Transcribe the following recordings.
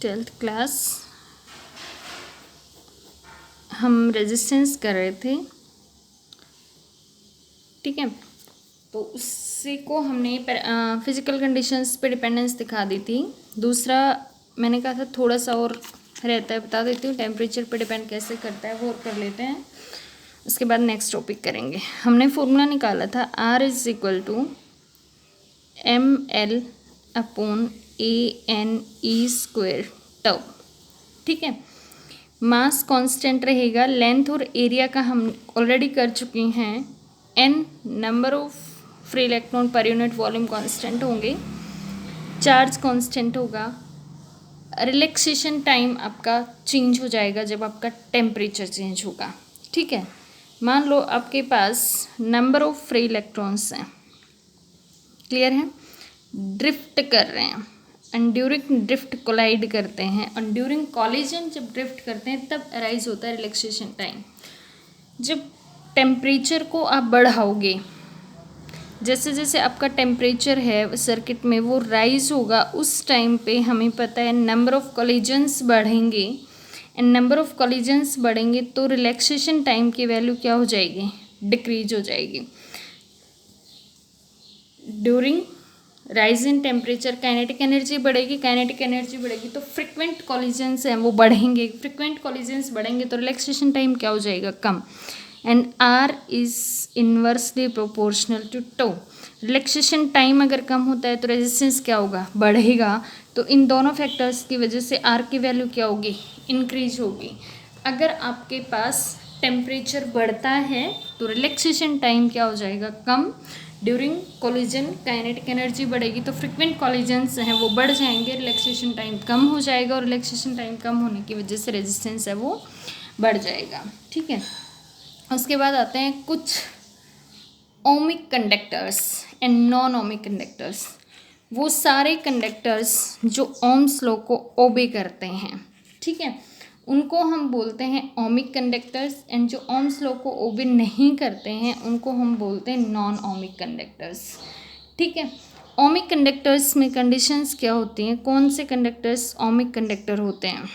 12th class हम resistance कर रहे थे, ठीक है। तो उसी को हमने फिजिकल कंडीशंस पे डिपेंडेंस दिखा दी थी। दूसरा मैंने कहा था थोड़ा सा और रहता है, बता देती हूँ, टेम्परेचर पे डिपेंड कैसे करता है वो और कर लेते हैं। उसके बाद नेक्स्ट टॉपिक करेंगे। हमने फॉर्मूला निकाला था R = ml/ANE², ठीक है। मास कांस्टेंट रहेगा, लेंथ और एरिया का हम ऑलरेडी कर चुके हैं। n number of free electron per unit volume constant होंगे, चार्ज कांस्टेंट होगा, रिलैक्सेशन टाइम आपका चेंज हो जाएगा जब आपका टेम्परेचर चेंज होगा, ठीक है। मान लो आपके पास नंबर ऑफ फ्री इलेक्ट्रॉन्स हैं, क्लियर है, ड्रिफ्ट कर रहे हैं, एंड ड्यूरिंग ड्रिफ्ट कोलाइड करते हैं, और ड्यूरिंग कॉलिजन जब ड्रिफ्ट करते हैं तब अराइज होता है रिलैक्सेशन टाइम। जब टेम्परेचर को आप बढ़ाओगे, जैसे जैसे आपका टेम्परेचर है सर्किट में वो राइज होगा, उस टाइम पे हमें पता है नंबर ऑफ कॉलिजन्स बढ़ेंगे, एंड नंबर ऑफ कॉलिजन्स बढ़ेंगे तो रिलैक्सेशन टाइम की वैल्यू क्या हो जाएगी, डिक्रीज हो जाएगी। During rise in temperature kinetic energy बढ़ेगी, काइनेटिक एनर्जी बढ़ेगी तो फ्रिक्वेंट कॉलिजन्स हैं वो बढ़ेंगे, फ्रिक्वेंट कॉलिजन्स बढ़ेंगे तो रिलैक्सेशन टाइम क्या हो जाएगा, कम। And R is inversely proportional to tau. Relaxation time अगर कम होता है तो रेजिस्टेंस क्या होगा, बढ़ेगा। तो इन दोनों फैक्टर्स की वजह से R की वैल्यू क्या होगी, इंक्रीज होगी। अगर आपके पास टेम्परेचर बढ़ता है तो रिलैक्सेशन टाइम क्या हो जाएगा, कम। ड्यूरिंग कोलिजन काइनेटिक एनर्जी बढ़ेगी तो फ्रिक्वेंट कॉलिजन्स हैं वो बढ़ जाएंगे, रिलैक्सेशन टाइम कम हो जाएगा, और रिलैक्सेशन टाइम कम होने की वजह से रेजिस्टेंस है वो बढ़ जाएगा, ठीक है। उसके बाद आते हैं कुछ ohmic conductors and non ohmic conductors. वो सारे कंडक्टर्स जो ओम्स लॉ को ओबे करते हैं, ठीक है, उनको हम बोलते हैं ओमिक कंडक्टर्स, एंड जो ओम्स लॉ को ओबे नहीं करते हैं उनको हम बोलते हैं नॉन ओमिक कंडक्टर्स, ठीक है। ओमिक कंडक्टर्स में कंडीशंस क्या होती हैं, कौन से कंडक्टर्स ओमिक कंडक्टर होते हैं।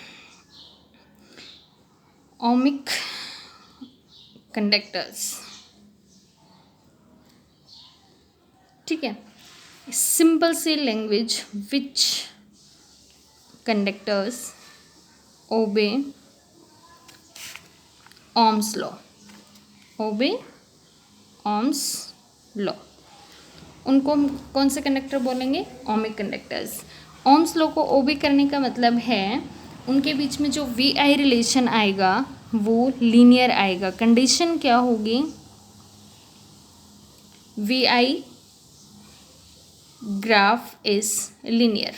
ओमिक कंडक्टर्स, ठीक है, सिंपल सी language which conductors obey Ohm's law, obey Ohm's law, उनको हम कौन से कंडक्टर बोलेंगे, ओमिक कंडक्टर्स। ओम्स लॉ को ओबे करने का मतलब है उनके बीच में जो VI रिलेशन आएगा वो लीनियर आएगा। कंडीशन क्या होगी, VI graph is linear.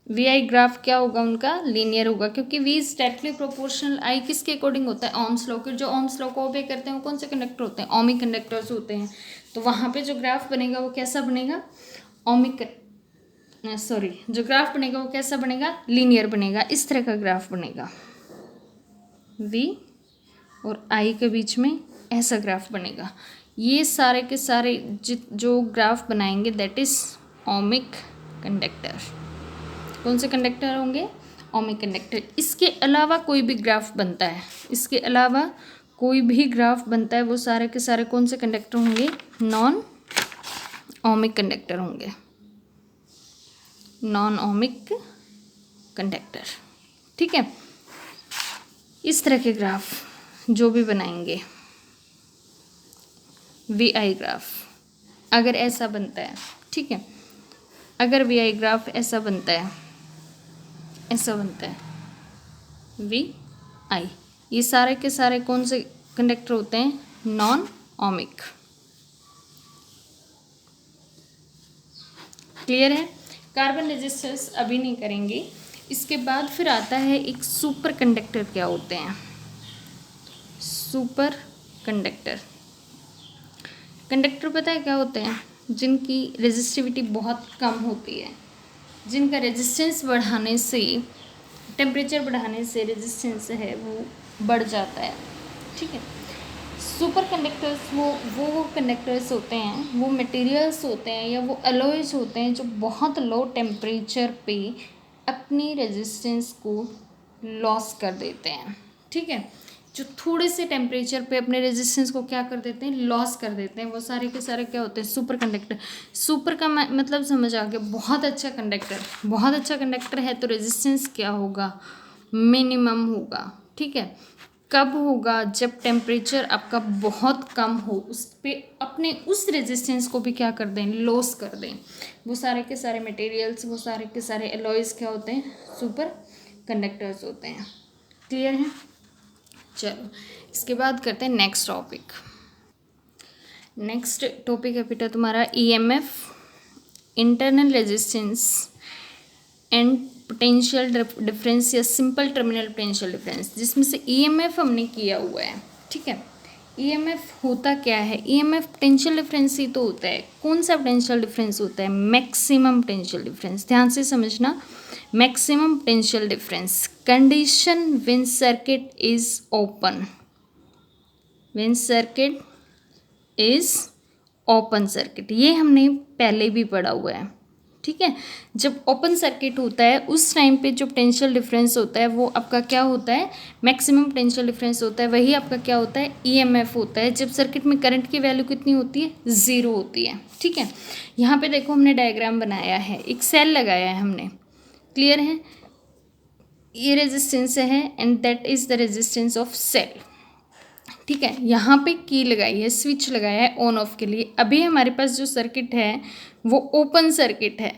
VI graph क्या होगा उनका, लीनियर होगा, क्योंकि V is directly proportional I किसके अकॉर्डिंग होता है, ओम्स लॉ के। जो ओम्स लॉ को ओबे करते हैं वो कौन से कंडक्टर होते हैं, ओमिक कंडक्टर्स होते हैं। तो वहाँ पे जो ग्राफ बनेगा वो कैसा बनेगा, जो ग्राफ बनेगा वो कैसा बनेगा, लीनियर बनेगा। इस तरह का ग्राफ बनेगा, V और I के बीच में ऐसा ग्राफ बनेगा। ये सारे के सारे जो ग्राफ बनाएंगे दैट इज ओमिक कंडक्टर। कौन से कंडक्टर होंगे, ओमिक कंडक्टर। इसके अलावा कोई भी ग्राफ बनता है, इसके अलावा कोई भी ग्राफ बनता है वो सारे के सारे कौन से कंडक्टर होंगे, नॉन ओमिक कंडक्टर होंगे, नॉन ओमिक कंडक्टर, ठीक है। इस तरह के ग्राफ जो भी बनाएंगे, VI ग्राफ अगर ऐसा बनता है, ठीक है, अगर VI ग्राफ ऐसा बनता है, ऐसा बनता है VI, ये सारे के सारे कौन से कंडक्टर होते हैं, नॉन ओमिक, क्लियर है। कार्बन रेजिस्टर्स अभी नहीं करेंगे। इसके बाद फिर आता है एक सुपर कंडक्टर। क्या होते हैं सुपर कंडक्टर, कंडक्टर पता है क्या होते हैं, जिनकी रेजिस्टिविटी बहुत कम होती है, जिनका रेजिस्टेंस बढ़ाने से, टेम्परेचर बढ़ाने से रेजिस्टेंस है वो बढ़ जाता है, ठीक है। सुपर कंडक्टर्स वो कंडक्टर्स होते हैं, वो मटेरियल्स होते हैं या वो अलॉयज होते हैं जो बहुत लो टेम्परेचर पे अपनी रेजिस्टेंस को लॉस कर देते हैं, ठीक है। जो थोड़े से टेम्परेचर पे अपने रेजिस्टेंस को क्या कर देते हैं, लॉस कर देते हैं, वो सारे के सारे क्या होते हैं, सुपर कंडक्टर। सुपर का मतलब समझ आ गया, बहुत अच्छा कंडक्टर। बहुत अच्छा कंडक्टर है तो रेजिस्टेंस क्या होगा, मिनिमम होगा, ठीक है। कब होगा, जब टेम्परेचर आपका बहुत कम हो, उस पे अपने उस रेजिस्टेंस को भी क्या कर दें, लॉस कर दें। वो सारे के सारे मटेरियल्स, वो सारे के सारे एलॉयज़ क्या होते हैं, सुपर कंडक्टर्स होते हैं। क्लियर है। चलो इसके बाद करते हैं नेक्स्ट टॉपिक। नेक्स्ट टॉपिक है बेटा तुम्हारा EMF, internal resistance and potential difference या सिंपल टर्मिनल पोटेंशियल डिफरेंस, जिसमें से ईएमएफ हमने किया हुआ है, ठीक है। ईएमएफ होता क्या है, ईएमएफ पोटेंशियल डिफरेंस ही तो होता है। कौन सा पोटेंशियल डिफरेंस होता है, मैक्सिमम पोटेंशियल डिफरेंस। ध्यान से समझना, maximum potential difference condition when circuit is open, when circuit is open circuit, ये हमने पहले भी पढ़ा हुआ है, ठीक है। जब ओपन सर्किट होता है उस टाइम पे जो पोटेंशियल डिफरेंस होता है वो आपका क्या होता है, मैक्सिमम पोटेंशियल डिफरेंस होता है। वही आपका क्या होता है, ईएमएफ होता है, जब सर्किट में करंट की वैल्यू कितनी होती है, ज़ीरो होती है, ठीक है। यहाँ पे देखो हमने डायग्राम बनाया है, एक सेल लगाया है हमने, क्लियर है। ये रेजिस्टेंस है and that is the resistance of cell, ठीक है। यहाँ पे की लगाई है, स्विच लगाया है ऑन ऑफ के लिए। अभी हमारे पास जो सर्किट है वो ओपन सर्किट है,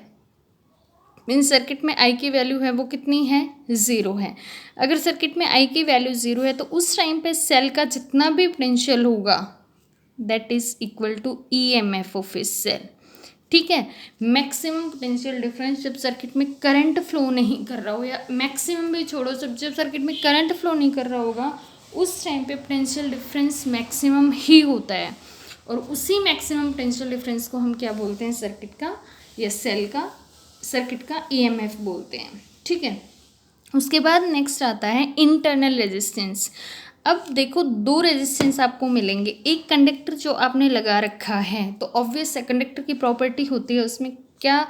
मीन सर्किट में आई की वैल्यू है वो कितनी है, ज़ीरो है। अगर सर्किट में आई की वैल्यू ज़ीरो है तो उस टाइम पे सेल का जितना भी पोटेंशियल होगा that is equal to EMF of a cell, ठीक है। मैक्सिमम पोटेंशियल डिफरेंस जब सर्किट में करंट फ्लो नहीं कर रहा हो, या मैक्सिमम भी छोड़ो, जब सर्किट में करंट फ्लो नहीं कर रहा होगा उस टाइम पे पोटेंशियल डिफरेंस मैक्सिमम ही होता है। और उसी मैक्सिमम पोटेंशियल डिफरेंस को हम क्या बोलते हैं, सर्किट का या सेल का, सर्किट का ईएमएफ बोलते हैं, ठीक है। उसके बाद नेक्स्ट आता है इंटरनल रेजिस्टेंस। अब देखो दो रेजिस्टेंस आपको मिलेंगे, एक कंडक्टर जो आपने लगा रखा है तो ऑब्वियस है कंडक्टर की प्रॉपर्टी होती है, उसमें क्या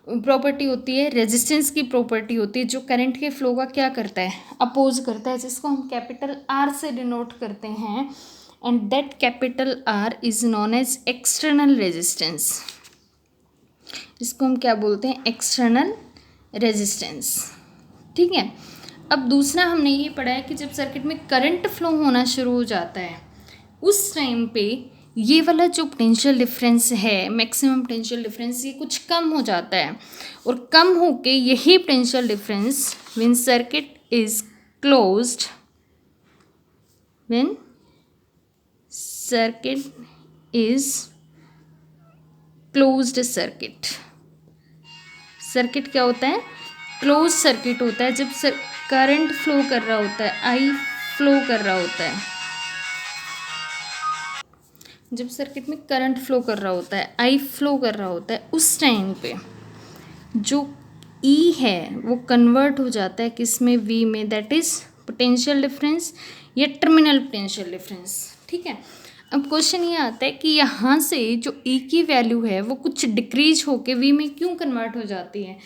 प्रॉपर्टी होती है, रेजिस्टेंस की प्रॉपर्टी होती है, जो करंट के फ्लो का क्या करता है, अपोज करता है, जिसको हम कैपिटल आर से डिनोट करते हैं, and that capital R is known as external resistance. इसको हम क्या बोलते हैं, एक्सटर्नल रेजिस्टेंस, ठीक है। अब दूसरा हमने ये पढ़ा है कि जब सर्किट में करंट फ्लो होना शुरू हो जाता है उस टाइम पे ये वाला जो पोटेंशियल डिफरेंस है, मैक्सिमम पोटेंशियल डिफरेंस, ये कुछ कम हो जाता है, और कम होके यही potential difference when circuit is closed, when circuit is closed circuit, circuit क्या होता है, क्लोज सर्किट होता है। जब करंट फ्लो कर रहा होता है, आई फ्लो कर रहा होता है, जब सर्किट में करंट फ्लो कर रहा होता है, आई फ्लो कर रहा होता है, उस टाइम पे जो ई है वो कन्वर्ट हो जाता है किस में, वी में, दैट इज पोटेंशियल डिफरेंस या टर्मिनल पोटेंशियल डिफरेंस, ठीक है। अब क्वेश्चन ये आता है कि यहाँ से जो ई की वैल्यू है वो कुछ डिक्रीज होके वी में क्यों कन्वर्ट हो जाती है,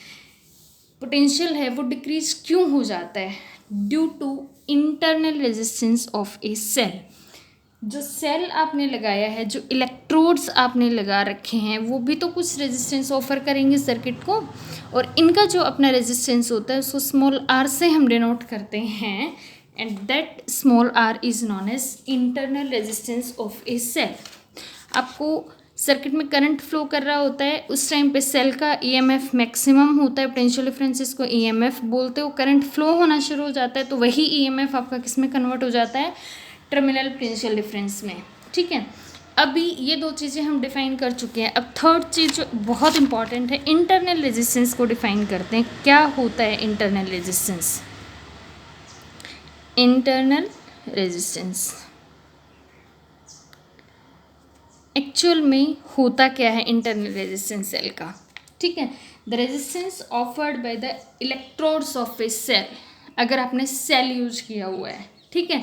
पोटेंशियल है वो डिक्रीज क्यों हो जाता है, due to internal resistance of a cell. जो सेल आपने लगाया है, जो इलेक्ट्रोड्स आपने लगा रखे हैं, वो भी तो कुछ रेजिस्टेंस ऑफर करेंगे सर्किट को, और इनका जो अपना रेजिस्टेंस होता है उसको स्मॉल आर से हम डिनोट करते हैं, and that small R is known as internal resistance of a cell. आपको सर्किट में करंट फ्लो कर रहा होता है उस टाइम पे सेल का ईएमएफ मैक्सिमम होता है, पोटेंशियल डिफरेंसेस को ईएमएफ बोलते हो। करंट फ्लो होना शुरू हो जाता है तो वही ईएमएफ आपका किस में कन्वर्ट हो जाता है, टर्मिनल पोटेंशियल डिफरेंस में, ठीक है। अभी ये दो चीज़ें हम डिफाइन कर चुके हैं। अब थर्ड चीज़ जो बहुत इंपॉर्टेंट है, इंटरनल रेजिस्टेंस को डिफाइन करते हैं। क्या होता है internal resistance, internal resistance actual में होता क्या है इंटरनल रेजिस्टेंस सेल का, ठीक है। The resistance offered by the electrodes of a cell, अगर आपने सेल यूज किया हुआ है, ठीक है,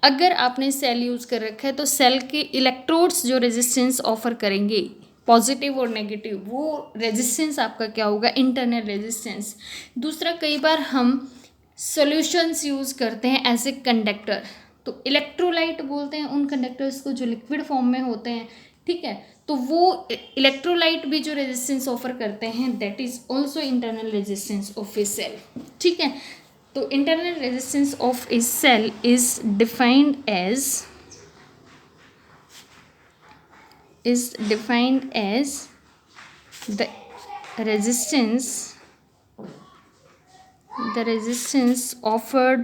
अगर आपने सेल यूज कर रखा है तो सेल के इलेक्ट्रोड्स जो रेजिस्टेंस ऑफर करेंगे पॉजिटिव और नेगेटिव, वो रेजिस्टेंस आपका क्या होगा, इंटरनल रेजिस्टेंस। दूसरा, कई बार हम सॉल्यूशंस यूज़ करते हैं एज ए कंडक्टर, तो इलेक्ट्रोलाइट बोलते हैं उन कंडक्टर्स को जो लिक्विड फॉर्म में होते हैं, ठीक है। तो वो इलेक्ट्रोलाइट भी जो रेजिस्टेंस ऑफर करते हैं, that is also internal resistance of a cell, ठीक है। तो internal resistance of a cell is defined as the resistance offered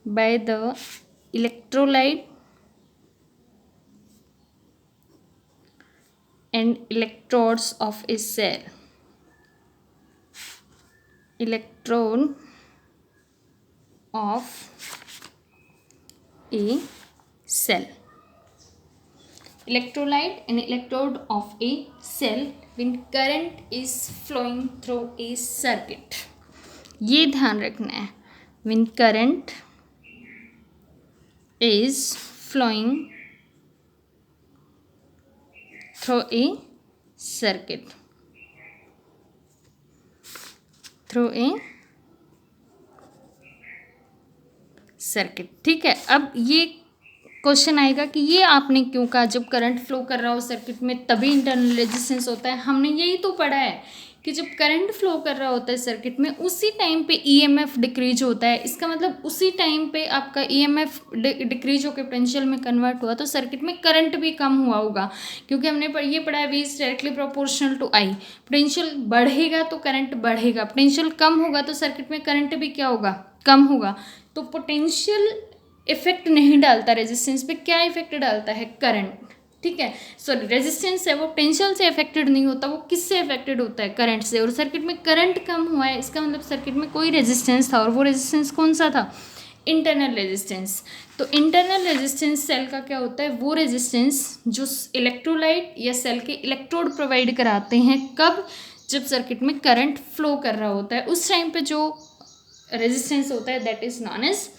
by the electrolyte and electrodes of a cell. Electrode of a cell. Electrolyte and electrode of a cell when current is flowing through a circuit. ये ध्यान रखना है, when current is flowing through a circuit. ठीक है। अब ये question आएगा कि ये आपने क्यों कहा, जब करंट फ्लो कर रहा हो सर्किट में तभी इंटरनल रेजिस्टेंस होता है। हमने यही तो पढ़ा है कि जब करंट फ्लो कर रहा होता है सर्किट में, उसी टाइम पे ईएमएफ डिक्रीज होता है। इसका मतलब उसी टाइम पे आपका ईएमएफ डिक्रीज होकर पोटेंशियल में कन्वर्ट हुआ, तो सर्किट में करंट भी कम हुआ होगा, क्योंकि हमने ये पढ़ा है V is directly proportional to I। Potential बढ़ेगा तो करंट बढ़ेगा, पोटेंशियल कम होगा तो सर्किट में करंट भी क्या होगा, कम होगा। तो पोटेंशियल इफेक्ट नहीं डालता रेजिस्टेंस पे, क्या इफेक्ट डालता है, करंट, ठीक है। सॉरी, रेजिस्टेंस है वो पोटेंशियल से अफेक्टेड नहीं होता, वो किससे अफेक्टेड होता है, करंट से। और सर्किट में करंट कम हुआ है, इसका मतलब सर्किट में कोई रेजिस्टेंस था, और वो रेजिस्टेंस कौन सा था, इंटरनल रेजिस्टेंस। तो इंटरनल रेजिस्टेंस सेल का क्या होता है, वो रेजिस्टेंस जो इलेक्ट्रोलाइट या सेल के इलेक्ट्रोड प्रोवाइड कराते हैं, कब, जब सर्किट में करंट फ्लो कर रहा होता है, उस टाइम पे जो रेजिस्टेंस होता है that is known as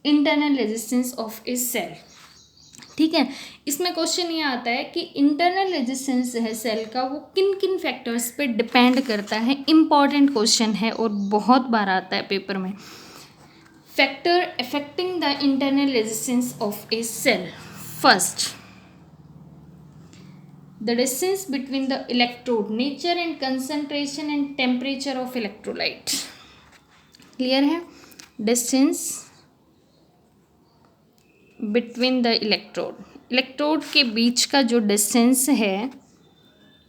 internal resistance of a cell, ठीक है। इसमें क्वेश्चन ये आता है कि इंटरनल रेजिस्टेंस है सेल का, वो किन किन फैक्टर्स पे डिपेंड करता है। इंपॉर्टेंट क्वेश्चन है और बहुत बार आता है पेपर में। Factor affecting the internal resistance of a cell, first the distance between the electrode, nature and concentration and temperature of electrolyte. Clear है, डिस्टेंस बिटवीन द इलेक्ट्रोड के बीच का जो डिस्टेंस है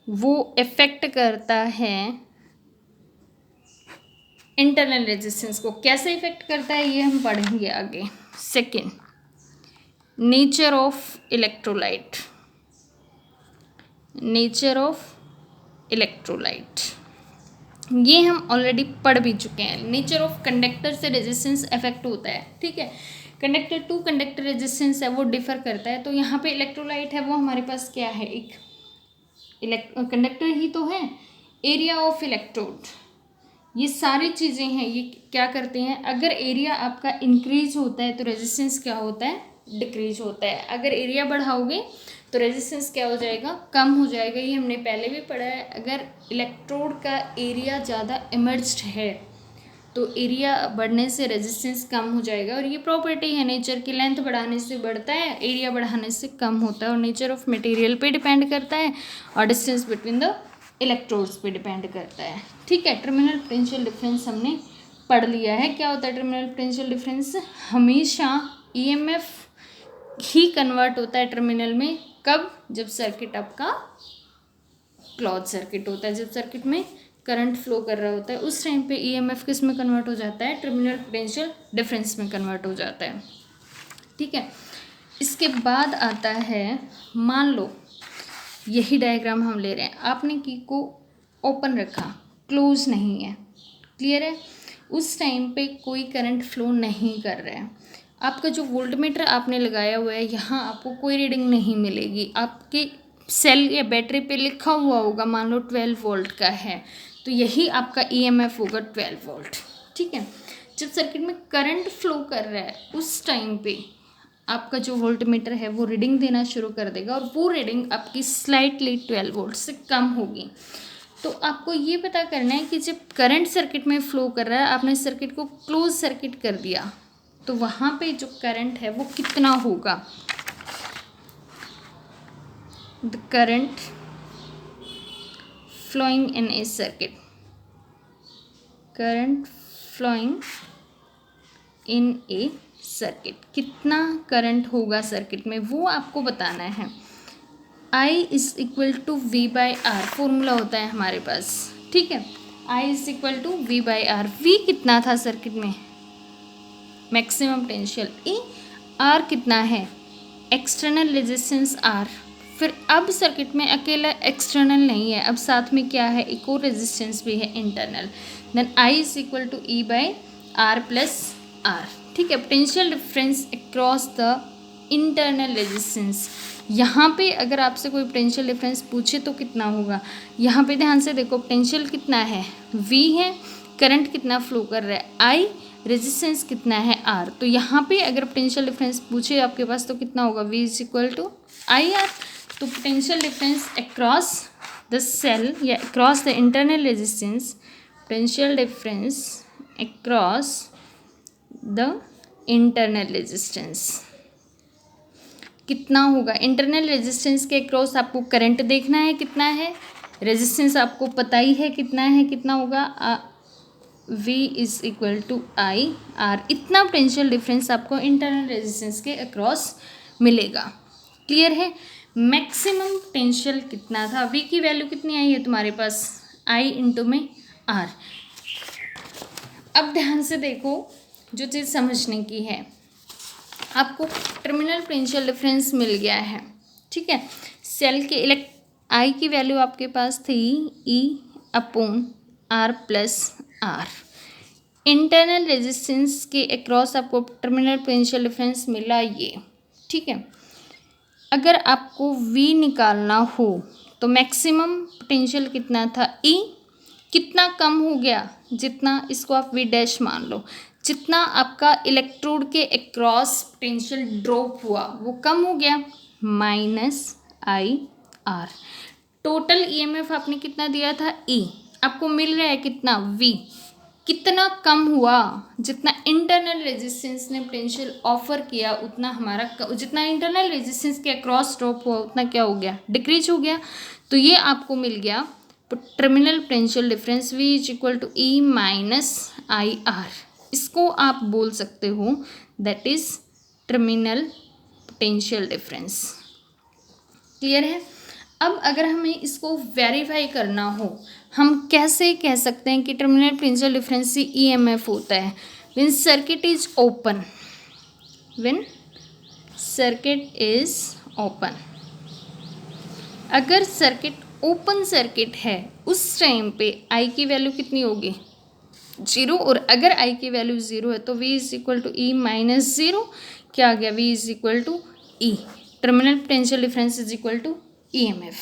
वो इफेक्ट करता है इंटरनल रेजिस्टेंस को। कैसे इफेक्ट करता है ये हम पढ़ेंगे आगे। सेकेंड, नेचर ऑफ इलेक्ट्रोलाइट, ये हम ऑलरेडी पढ़ भी चुके हैं। नेचर ऑफ कंडक्टर से रेजिस्टेंस इफेक्ट होता है, ठीक है। कंडक्टर टू कंडक्टर रेजिस्टेंस है वो डिफर करता है। तो यहाँ पे इलेक्ट्रोलाइट है वो हमारे पास क्या है, एक कंडक्टर ही तो है। एरिया ऑफ इलेक्ट्रोड, ये सारी चीज़ें हैं, ये क्या करते हैं, अगर एरिया आपका इंक्रीज होता है तो रेजिस्टेंस क्या होता है, डिक्रीज होता है। अगर एरिया बढ़ाओगे तो रेजिस्टेंस क्या हो जाएगा, कम हो जाएगा। ये हमने पहले भी पढ़ा है। अगर इलेक्ट्रोड का एरिया ज़्यादा इमर्ज्ड है तो एरिया बढ़ने से रेजिस्टेंस कम हो जाएगा, और ये प्रॉपर्टी है नेचर की। लेंथ बढ़ाने से बढ़ता है, एरिया बढ़ाने से कम होता है, और नेचर ऑफ मटेरियल पे डिपेंड करता है, और डिस्टेंस बिटवीन द इलेक्ट्रोड्स पे डिपेंड करता है, ठीक है। टर्मिनल पोटेंशियल डिफरेंस हमने पढ़ लिया है। क्या होता है टर्मिनल पोटेंशियल डिफरेंस, हमेशा ईएमएफ ही कन्वर्ट होता है टर्मिनल में, कब, जब सर्किट आपका क्लोज सर्किट होता है, जब सर्किट में करंट फ्लो कर रहा होता है, उस टाइम पे ईएमएफ किस में कन्वर्ट हो जाता है, टर्मिनल पोटेंशियल डिफरेंस में कन्वर्ट हो जाता है, ठीक है। इसके बाद आता है, मान लो यही डायग्राम हम ले रहे हैं, आपने की को ओपन रखा, क्लोज नहीं है, क्लियर है। उस टाइम पे कोई करंट फ्लो नहीं कर रहा है। आपका जो वोल्टमीटर आपने लगाया हुआ है, यहाँ आपको कोई रीडिंग नहीं मिलेगी। आपके सेल या बैटरी पे लिखा हुआ होगा, मान लो 12 वोल्ट का है, तो यही आपका ईएमएफ होगा 12 वोल्ट, ठीक है। जब सर्किट में करंट फ्लो कर रहा है उस टाइम पे आपका जो वोल्ट मीटर है वो रीडिंग देना शुरू कर देगा और वो रीडिंग आपकी स्लाइटली 12 वोल्ट से कम होगी। तो आपको ये पता करना है कि जब करंट सर्किट में फ्लो कर रहा है, आपने सर्किट को क्लोज सर्किट कर दिया, तो वहाँ पे जो करंट है वो कितना होगा। The current flowing in a circuit, current flowing in a circuit, कितना करंट होगा सर्किट में वो आपको बताना है। I is equal to V by R formula होता है हमारे पास, ठीक है। I is equal to V by R, V कितना था सर्किट में, मैक्सिमम पोटेंशियल ई, आर कितना है, एक्सटर्नल रेजिस्टेंस आर। फिर अब सर्किट में अकेला एक्सटर्नल नहीं है, अब साथ में क्या है, एक और रेजिस्टेंस भी है internal. Then I is equal to E by R plus r, ठीक है। Potential difference across the internal resistance, यहाँ पे अगर आपसे कोई पोटेंशियल डिफरेंस पूछे तो कितना होगा, यहाँ पे ध्यान से देखो, पोटेंशियल कितना है V है, करंट कितना फ्लो कर रहा है I, रेजिस्टेंस कितना है R। तो यहाँ पे अगर पोटेंशियल डिफरेंस पूछे आपके पास तो कितना होगा, V is equal to I R. तो potential difference across the cell या across the internal resistance, potential difference across the internal resistance कितना होगा। इंटरनल रेजिस्टेंस के अक्रॉस आपको करंट देखना है कितना है, रेजिस्टेंस आपको पता ही है कितना है, कितना होगा, V is equal to I R. इतना पोटेंशियल डिफरेंस आपको इंटरनल रेजिस्टेंस के अक्रॉस मिलेगा। क्लियर है। मैक्सिमम पोटेंशियल कितना था, V की वैल्यू कितनी आई है तुम्हारे पास, I इंटू में R। अब ध्यान से देखो, जो चीज़ समझने की है, आपको टर्मिनल पोटेंशियल डिफरेंस मिल गया है, ठीक है। सेल के आई की वैल्यू आपके पास थी E upon R plus R। Internal resistance के अक्रॉस आपको टर्मिनल पोटेंशियल डिफरेंस मिला ये, ठीक है। अगर आपको V निकालना हो तो मैक्सिमम पोटेंशियल कितना था, E कितना कम हो गया, जितना इसको आप V डैश मान लो, जितना आपका इलेक्ट्रोड के अक्रॉस पोटेंशियल ड्रॉप हुआ वो कम हो गया, minus I are. Total EMF आपने कितना दिया था, E, आपको मिल रहा है कितना, V। कितना कम हुआ, जितना इंटरनल रेजिस्टेंस ने पोटेंशियल ऑफर किया उतना हमारा, जितना इंटरनल रेजिस्टेंस के अक्रॉस ड्रॉप हुआ उतना क्या हो गया, डिक्रीज हो गया। तो ये आपको मिल गया terminal potential difference, V is equal to E minus I R. इसको आप बोल सकते हो that is terminal potential difference. Clear है। अब अगर हमें इसको वेरीफाई करना हो, हम कैसे कह सकते हैं कि टर्मिनल पोटेंशियल डिफरेंस से ईएमएफ होता है, when circuit is open, when circuit is open. अगर सर्किट ओपन सर्किट है उस टाइम पे आई की वैल्यू कितनी होगी, 0। और अगर आई की वैल्यू 0 है तो V is equal to E minus 0, क्या आ गया, V is equal to E। Terminal potential difference is equal to EMF।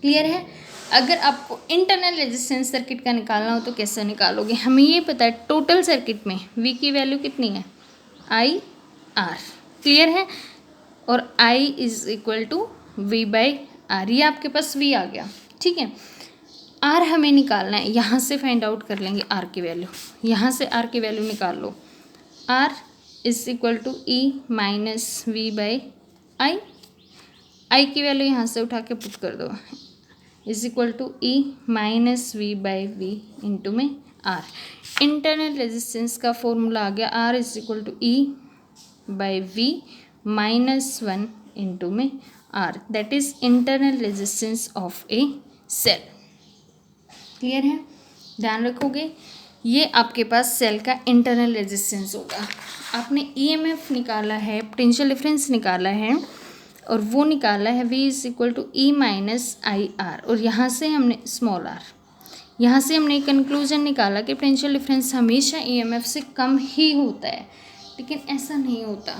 Clear है। अगर आपको इंटरनल रेजिस्टेंस सर्किट का निकालना हो तो कैसे निकालोगे, हमें ये पता है टोटल सर्किट में V की वैल्यू कितनी है, आई आर। क्लियर है। और I is equal to V by R, ये आपके पास V आ गया, ठीक है। R हमें निकालना है, यहाँ से फाइंड आउट कर लेंगे R की वैल्यू, यहाँ से R की वैल्यू निकाल लो। R is equal to E minus V by I, I की वैल्यू यहाँ से उठा के पुट कर दो, is equal to E minus V by V into में R। इंटरनल रेजिस्टेंस का फॉर्मूला आ गया, R is equal to E by V minus 1 into में R, that is internal resistance of a cell. Clear है। ध्यान रखोगे, ये आपके पास सेल का इंटरनल रेजिस्टेंस होगा। आपने ईएमएफ निकाला है, पोटेंशियल डिफरेंस निकाला है, और वो निकाला है V is equal to E minus I R. और यहाँ से हमने स्मॉल r, यहाँ से हमने कंक्लूजन निकाला कि पोटेंशियल डिफरेंस हमेशा ईएमएफ से कम ही होता है, लेकिन ऐसा नहीं होता।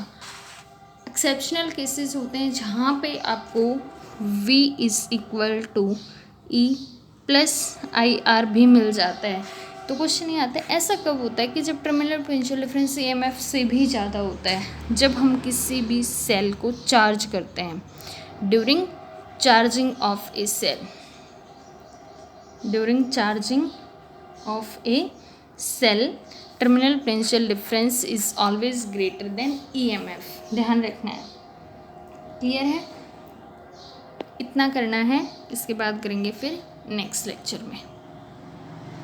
एक्सेप्शनल केसेस होते हैं जहाँ पे आपको V is equal to E plus I R भी मिल जाता है, तो क्वेश्चन ये आता है ऐसा कब होता है कि जब टर्मिनल पोटेंशियल डिफरेंस EMF से भी ज़्यादा होता है, जब हम किसी भी सेल को चार्ज करते हैं। During charging of a cell, during charging of a cell terminal potential difference is always greater than EMF। ध्यान रखना है, क्लियर है? इतना करना है, इसके बाद करेंगे फिर नेक्स्ट लेक्चर में।